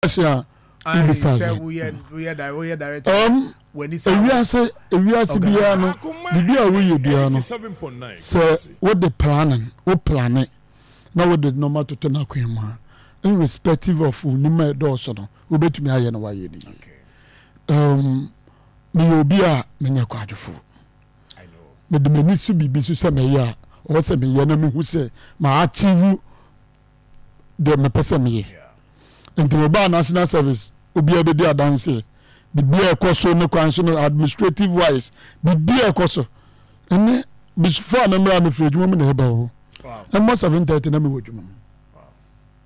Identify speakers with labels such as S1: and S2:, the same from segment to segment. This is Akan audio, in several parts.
S1: Asia we director when it's we are bia no bibia we bia no so what the planning now what the normal to turn akwa irrespective of unima do no we betumi aye no waye ni me obi a menya kwadwofo I know me de mani su bibi su se me ya o se me ya na me hu se ma achieve de me pese me ye into the national service obi e be dey dance bibi e koso no kwan so administrative wise bibi e koso ene before memra me free dwuma me na heba ho em 7:30 na me wodwuma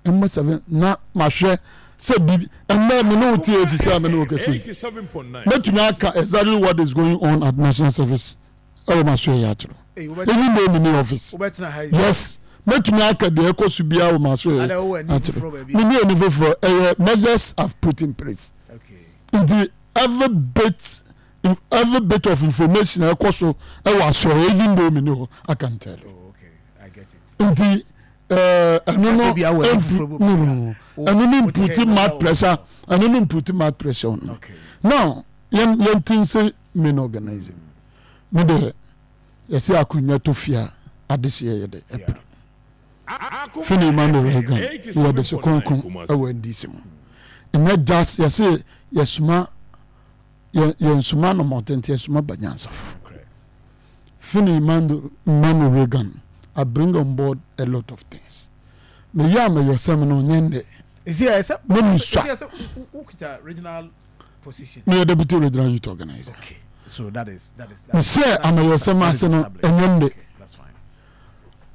S1: em 7 na ma hwe se bibi ene me no tie ti se me no kase 87.9 let me ask exactly what is going on at national service oh ma hwe ya tro even though me office yes let me ask the ekosu bia o ma so me for measures have put in place okay every bit of information ekoso e was so even though me know I can tell
S2: oh okay I get it
S1: put mad pressure on okay now yen tin say me organizing me de yes akunya to fia adese ye de Fynn Emmanuel Reagan we the sokonkon awa ndisi mu and just yes yesuma yensuma no mountain yesuma banyansa Fynn Emmanuel Reagan I bring on board a lot of things me yama your seminar nyende
S2: is here regional position
S1: me deputy regional youth organizer
S2: okay so that is
S1: me say am your seminar nyende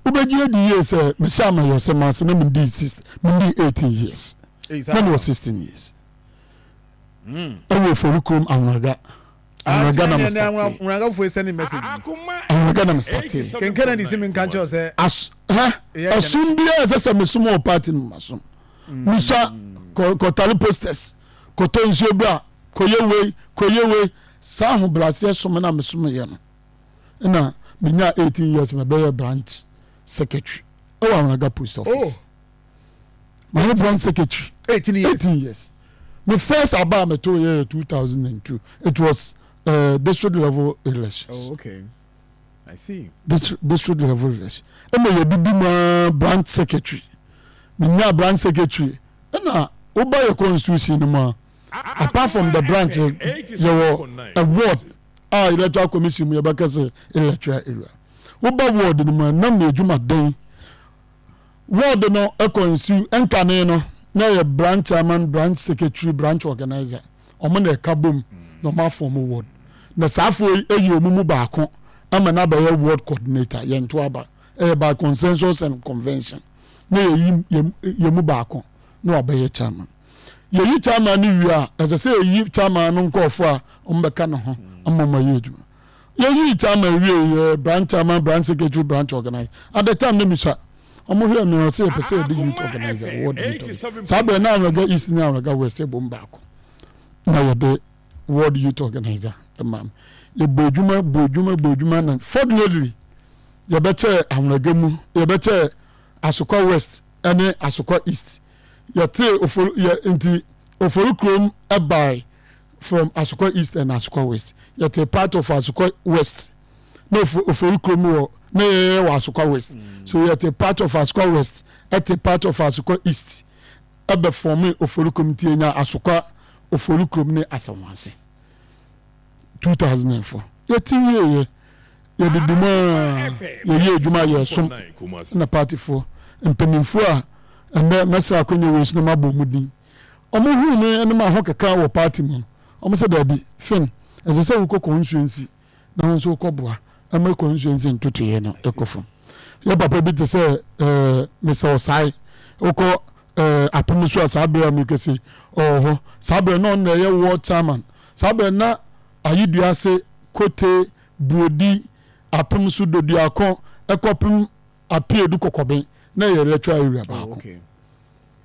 S1: Ubeji the years me say my your semase na me 18 years. When was 16 years. Oforikrom Anaga na mistake.
S2: Unaga for sending message.
S1: Anaga na mistake.
S2: Kenkana di simin kancho say
S1: asum bia say me sumo party no maso. Musa ko tali posters. Ko to nsuo bra ko yewe sa ho brase so me na me sumo ye no. Na me nya 18 years me be branch secretary. Oh, I'm going post office. My branch secretary. 18 years. My first about me 2002. It was district level elections.
S2: Oh, okay. I see.
S1: District level elections. And I be my branch secretary. My branch secretary. And oba your constituency no more. Apart from the branch, a ward. Electoral commission. Me abakase electoral area. Oba ward no man na me adwuma den ward no ekonsu enkane no na ye branch chairman branch secretary branch organizer omo na ekabom no ma form ward na safo eyi omumu baako ama na ba ye ward coordinator ye nto aba by consensus and convention na ye mu baako na obaye chairman ye chairman ni wi a as I say ye chairman no nkofo a ombeka no ho amama ye adwuma you chairman we branch chairman branch secretary branch organizer at the time me sha omo hwe me say person the youth organizer ward youth sabe na no ga east na no ga west bom baako na ye the ward youth organizer mam ye bojuma na fortunately ye beche amraga mu ye beche asokwa west ene asokwa east ye te Oforikrom by from Asukwa East and Asukwa West. Yet a part of Asukwa West. No Oforikrom no Asukwa West. So yet a part of Asukwa West at a part of Asukwa East. Ebe for me Oforikrom tienya Asukwa Oforikrom ne asawanse. 2004. Yet ye diduma ye duma ye som na party for mpenimfo a ende mesra akonye we no mabomudi. Omo hu ne ene ma ho keka wo party mu. Omo se dabi Fynn eze se wo constituency na won so koboa ama constituency ntutu ye no ekofo ye papa bi te se Mr. Osai oko apomuso asabre mi kesi oho sabre no na ye ward chairman sabre na ayidua se kote brodi apomuso dodi akon ekopim apiedu kokoben na ye electoral area ba ko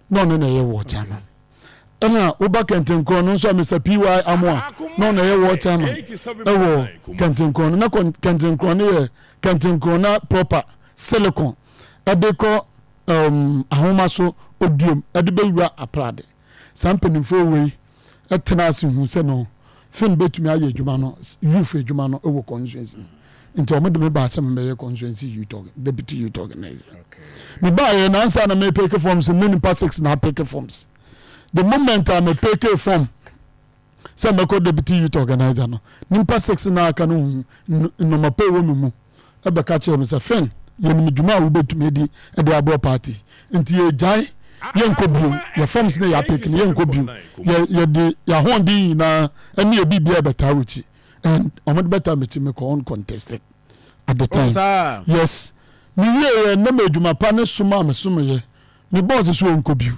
S1: no na ye ward chairman na oba kentenkron no so Mr. PY Amwa no na ye water no ewo kentenkron na kentenkron ye kentenkron na proper silicon edeko ahoma so odium edebewura aprade something for way etenase hu se no Fynn betumi aye adwuma no youth adwuma no ewo constituency nti o me ba asem me constituency youth deputy youth organizer me ba ye na ansa na me peke forms me pa 6 na peke forms the moment I me peke form say me ko deputy youth organizer no nimpa 6 na aka no no ma pe wo mu e be ka che me say Fynn ye me dwuma wo betumi di e de abo party nti ye jai ye nkobio ye forms na ya peke ye nkobio ye de ya hondi na ene e bibia beta wuchi and omod beta me ko uncontested at the time yes me ye na medwuma pa ne suma me suma ye me boss so nkobio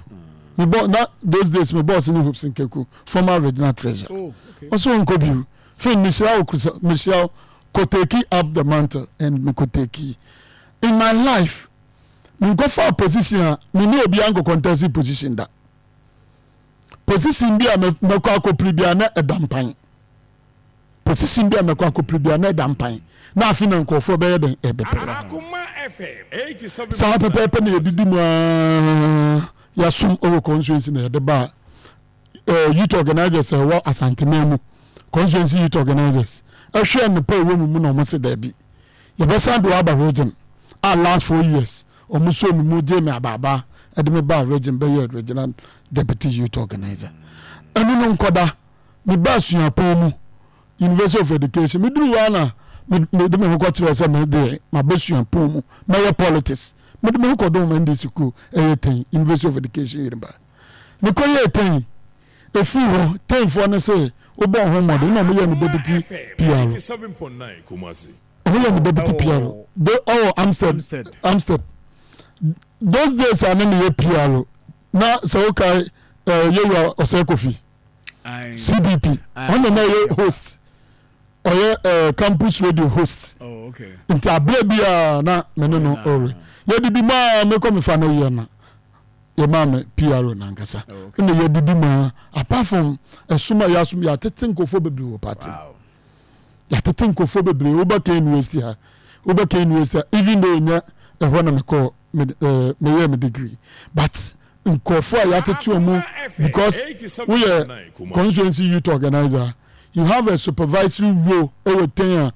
S1: me boss na those days me boss ni hopes nkeku former regional treasurer also nkobio Fynn Michelle could take up the mantle and me could take in my life me go for a position me no obi anko contested position that position bia me ko akopri bia na edampan position bia me ko akopri bia na edampan na afi na nkofo be ye den
S3: Akoma FM 87
S1: sa pepe na yedidi mu ya sum over constituency na de ba youth organizers wa Ashanti mu constituency youth organizers ahwe ne pa wo mu na mo se da bi ye be san do aba region last 4 years omuso mu je me ababa edeme ba region be ye regional deputy youth organizer enu no nkoda me ba suapon mu University of Education me duru wana me de me ko tire se me de ma ba suapon mu me politics me de me ko do me ndi school ten University of Education yirba me ko ye ten efu ho ten fo ne se obo ho model na me ye no deputy PR
S3: 87.9 Kumasi
S1: we ye no deputy PR Amstead those days are name ye PR na so okay you were Osekofi CBP on the host or ye campus radio host nti abia bia na me no ore ye di ma me come fa na ye na ye ma me PR na nkasa na ye di ma apart from esuma ya teten kofo bebre wo party ya teten kofo bebre wo ba K university ha wo ba K university even though nya ehwo na me call me ye me degree but nkofo ya tetu mu because we constituency youth organizer you have a supervisory role over 10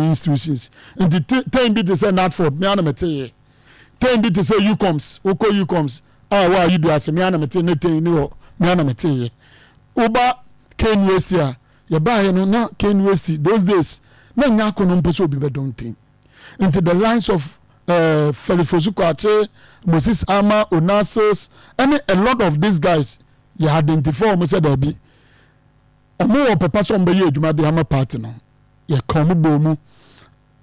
S1: institutions and the 10 bit to say Natford me anamete 10 bit to say you comes why you do as me anamete ne 10 ni ho me anamete oba K University ya ba he no na K University those days na nya kono mpeso obi be don thing into the lines of Felifosuko Ache, Moses Ama, Onassis, and a lot of these guys you identify almost said there be a more person by you might be a party now. You come bomu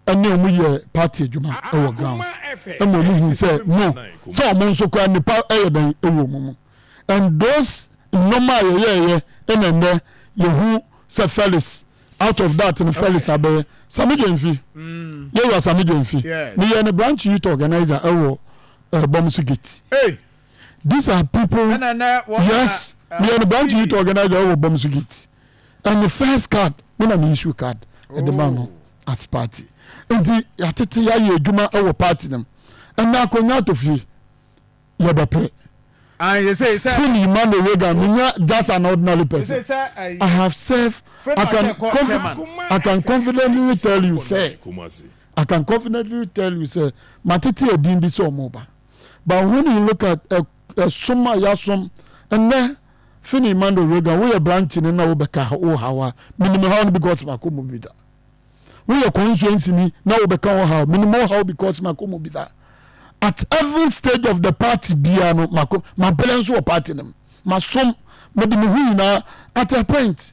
S1: and no more party juma over grounds. And when said no, so I'm so kind of part than a woman. And those normal and then you who said Felix. Out of that in Felix Abe, Samijan fee. You were Samijan fee. Me and a branch youth organizer, Bomsugit.
S2: Hey,
S1: these are people. Yes, me and a branch youth organizer, Bomsugit. And the first card, when an issue card at the man as party. And the Atiti ya Juma our party them. And now come out of you, Yabape.
S2: And you say,
S1: Fynn Emmanuel Reagan, just an ordinary person. I have served. I can confidently tell you, say. I can confidently tell you, say. Matiti edin bi so moba. But when you look at a summa yasum, and then Fynn Emmanuel Reagan, we are branching in our beka o hawa. Minimum how because makumu bida. We are constituency ni now beka o hawa. Minimum how because makumu bida. At every stage of the party biano my parents were party them my son maybe me na at a point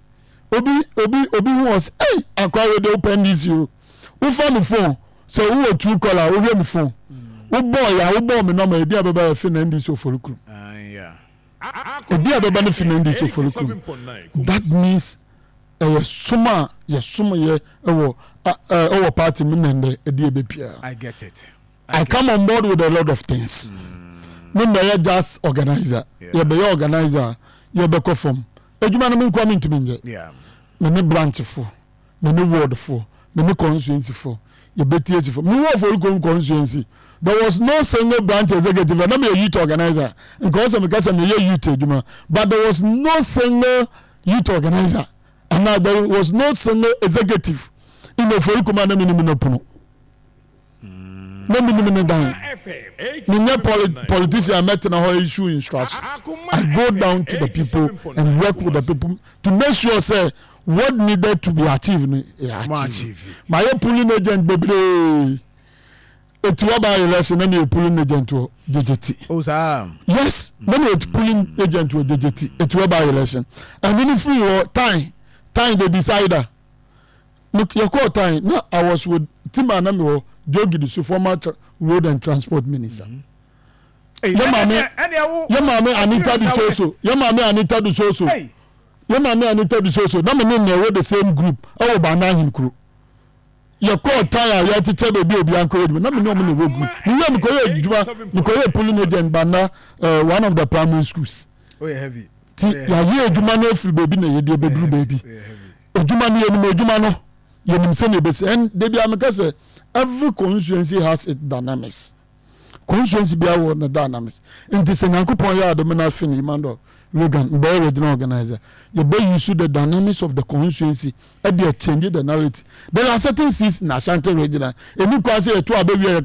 S1: obi was hey akwa dey open this you who phone phone so who true caller who hear me phone who boy me number ebi ababa Fynn and this Oforikrom ebi ababa no Fynn and this Oforikrom that means suma ye our party me edi
S2: I get it.
S1: I come on board with a lot of things. Me be just organizer. You be organizer. You be conform. Ejuma no me come into me.
S2: Yeah.
S1: Me ne branch for. Me ne ward for. me constituency for you betie for me Oforikrom constituency there was no single branch executive and I'm a youth organizer because I'm a youth aduma but there was no single youth organizer and now there was no single executive in Oforikrom and no no down. Politician I met in a whole issue instructions. I go down to the people and work with the people to make sure say what needed to be achieved. My polling agent baby. It's what by election and you polling agent to DJT.
S2: Oh sir.
S1: Yes, then it's polling agent to DJT. It's what by election. And then if you time the decider. Look, your call time. No, I was with Tim Anamo, Jogi, the former road and transport minister. Your mommy Anita the Soso. Your mommy Anita the Soso. Your mommy Anita the Soso. No, me the same group. Oh, Banana crew. Your call tire, you have to tell the baby encouragement. No, me no me group. You know me pulling agent banner one of the primary schools.
S2: Oh, heavy.
S1: Ya ye Jumano free baby na ye de bedru baby. Ejumano ye no Jumano. And they be say every constituency has its dynamics. Constituency be our dynamics. In this Yankupon ya the men Fynn Emmanuel Reagan, be original organizer. You be use the dynamics of the constituency and they change the narrative. There are certain seats in Ashanti region. And you can say to a baby a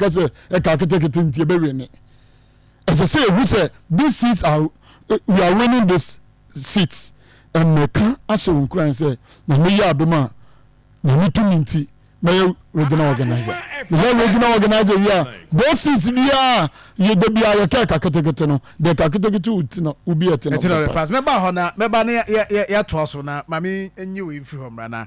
S1: calculated. As I say, who say these seats are we are winning these seats and me can answer and say na me ya adoma na me to minti me regional organizer me regional organizer we are those seats we are ye de bia ye ka kaketekete no de kaketekete uti ubi ete no
S2: pass me ba ho na me ba na ya to so na mami enyi we free home na